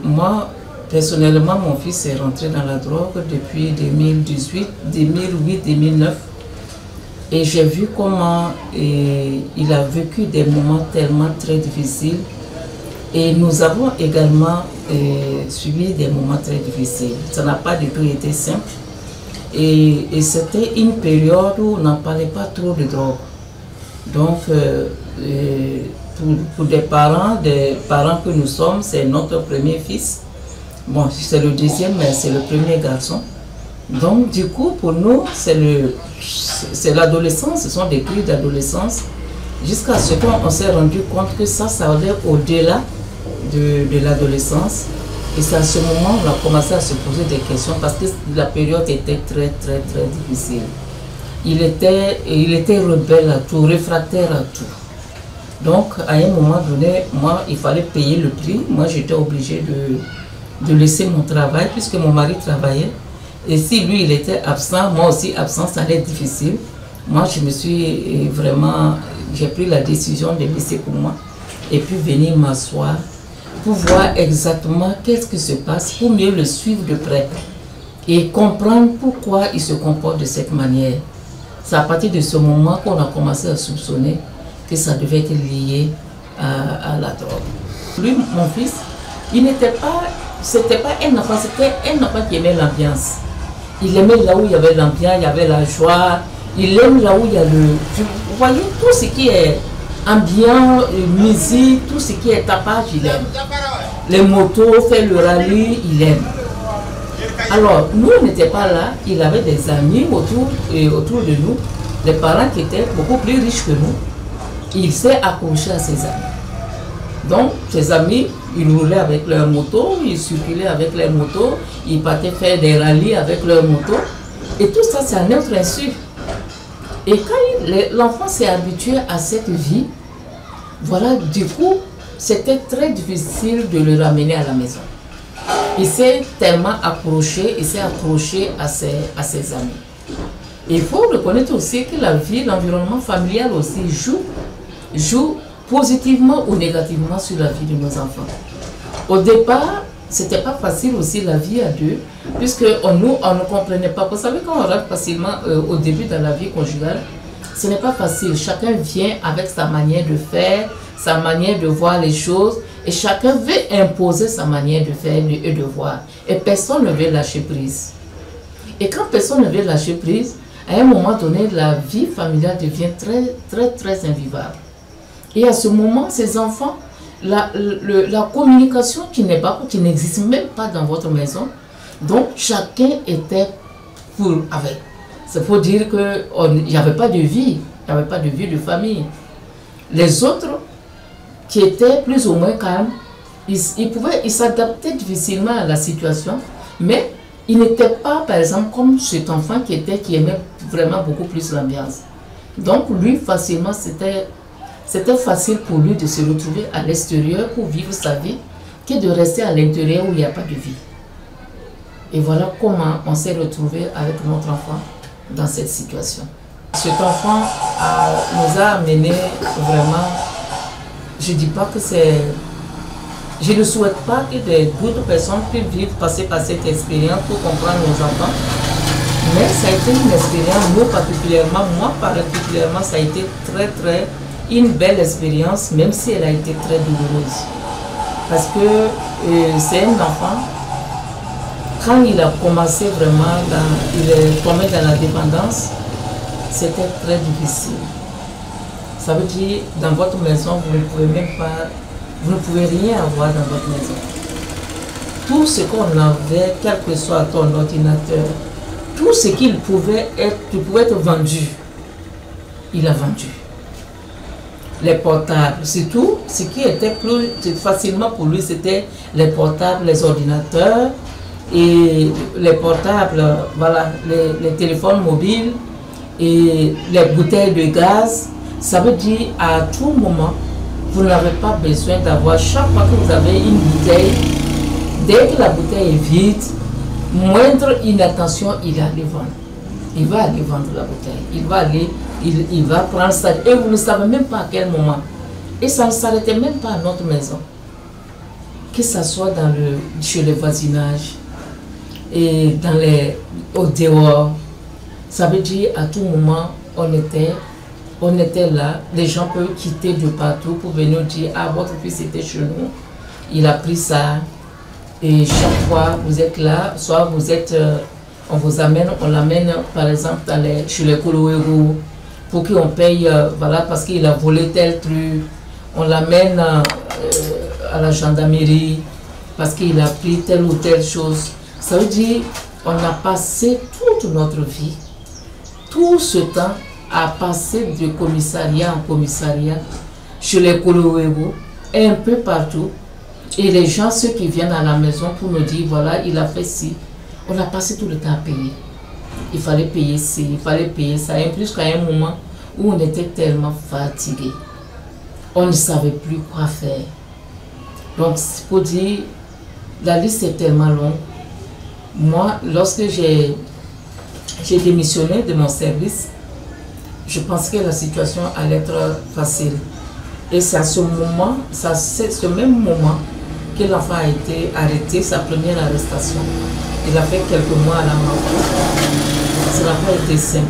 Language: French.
moi, personnellement, mon fils est rentré dans la drogue depuis 2008-2009. Et j'ai vu comment il a vécu des moments tellement très difficiles. Et nous avons également subi des moments très difficiles. Ça n'a pas du tout été simple. Et c'était une période où on n'en parlait pas trop de drogue. Donc, pour des parents que nous sommes, c'est notre premier fils. Bon, c'est le deuxième, mais c'est le premier garçon. Donc, du coup, pour nous, c'est l'adolescence, ce sont des crises d'adolescence, jusqu'à ce qu'on s'est rendu compte que ça allait au-delà de l'adolescence. Et c'est à ce moment qu'on a commencé à se poser des questions parce que la période était très, très, très difficile. Il était rebelle à tout, réfractaire à tout. Donc, à un moment donné, moi, il fallait payer le prix. Moi, j'étais obligée de laisser mon travail puisque mon mari travaillait. Et si lui, il était absent, moi aussi absent, ça allait être difficile. Moi, j'ai pris la décision de laisser pour moi et puis venir m'asseoir pour voir exactement qu'est-ce qui se passe, pour mieux le suivre de près et comprendre pourquoi il se comporte de cette manière. C'est à partir de ce moment qu'on a commencé à soupçonner que ça devait être lié à la drogue. Lui, mon fils, c'était pas un enfant, c'était un enfant qui aimait l'ambiance. Il aimait là où il y avait l'ambiance, il y avait la joie. Il aime là où il y a vous voyez, tout ce qui est ambiance, musique, tout ce qui est tapage, il aime. Les motos, faire le rallye, il aime. Alors, nous, on n'était pas là. Il avait des amis autour de nous, des parents qui étaient beaucoup plus riches que nous. Il s'est accroché à ses amis. Donc, ses amis, ils roulaient avec leurs motos, ils circulaient avec leurs motos, ils partaient faire des rallyes avec leurs motos. Et tout ça, c'est à notre insu. Et quand l'enfant s'est habitué à cette vie, voilà, du coup, c'était très difficile de le ramener à la maison. Il s'est tellement accroché, à ses amis. Et il faut reconnaître aussi que la vie, l'environnement familial aussi joue positivement ou négativement sur la vie de nos enfants. Au départ, c'était pas facile aussi la vie à deux, puisque on ne comprenait pas. Vous savez, quand on rentre facilement au début dans la vie conjugale, ce n'est pas facile. Chacun vient avec sa manière de faire, sa manière de voir les choses, et chacun veut imposer sa manière de faire et de voir. Et personne ne veut lâcher prise. Et quand personne ne veut lâcher prise, à un moment donné, la vie familiale devient très, très, très invivable. Et à ce moment, ces enfants, la communication qui n'existe même pas dans votre maison, donc chacun était avec. C'est pour dire qu'il n'y avait pas de vie, il n'y avait pas de vie de famille. Les autres, qui étaient plus ou moins calmes, ils s'adaptaient difficilement à la situation, mais ils n'étaient pas, par exemple, comme cet enfant qui aimait vraiment beaucoup plus l'ambiance. Donc lui, facilement, c'était facile pour lui de se retrouver à l'extérieur pour vivre sa vie que de rester à l'intérieur où il n'y a pas de vie. Et voilà comment on s'est retrouvé avec notre enfant dans cette situation. Cet enfant nous a amené vraiment, je ne dis pas que c'est... Je ne souhaite pas que d'autres personnes puissent passer par cette expérience pour comprendre nos enfants. Mais ça a été une expérience, moi particulièrement, ça a été une belle expérience, même si elle a été très douloureuse. Parce que c'est un enfant, quand il a commencé vraiment, il est tombé dans la dépendance, c'était très difficile. Ça veut dire, dans votre maison, vous ne pouvez rien avoir dans votre maison. Tout ce qu'on avait, quel que soit ton ordinateur, tout ce qui pouvait être vendu, il a vendu. Les portables, surtout, ce qui était plus facilement pour lui, c'était les portables, les ordinateurs, et les portables, voilà, les téléphones mobiles, et les bouteilles de gaz. Ça veut dire, à tout moment, vous n'avez pas besoin d'avoir, chaque fois que vous avez une bouteille, dès que la bouteille est vide, moindre inattention, il va aller vendre. Il va aller vendre la bouteille. Il va prendre ça. Et vous ne savez même pas à quel moment. Et ça ne s'arrêtait même pas à notre maison. que ce soit chez le voisinage et au dehors. Ça veut dire à tout moment, on était là. Les gens peuvent quitter de partout pour venir dire, ah, votre fils était chez nous, il a pris ça. Et chaque fois, vous êtes là, soit vous êtes, on l'amène par exemple chez les Koloero pour qu'on paye, voilà, parce qu'il a volé tel truc. On l'amène à la gendarmerie parce qu'il a pris telle ou telle chose. Ça veut dire on a passé toute notre vie, tout ce temps à passer de commissariat en commissariat, chez les Koloero, et un peu partout. Et les gens, ceux qui viennent à la maison pour nous dire, voilà, il a fait ci, on a passé tout le temps à payer. Il fallait payer ci, il fallait payer ça. Et plus qu'à un moment où on était tellement fatigué, on ne savait plus quoi faire. Donc, pour dire, la liste est tellement longue. Moi, lorsque j'ai démissionné de mon service, je pensais que la situation allait être facile. Et c'est à ce moment, c'est ce même moment que l'enfant a été arrêté, sa première arrestation. Il a fait quelques mois à la mort. Ça n'a pas été simple.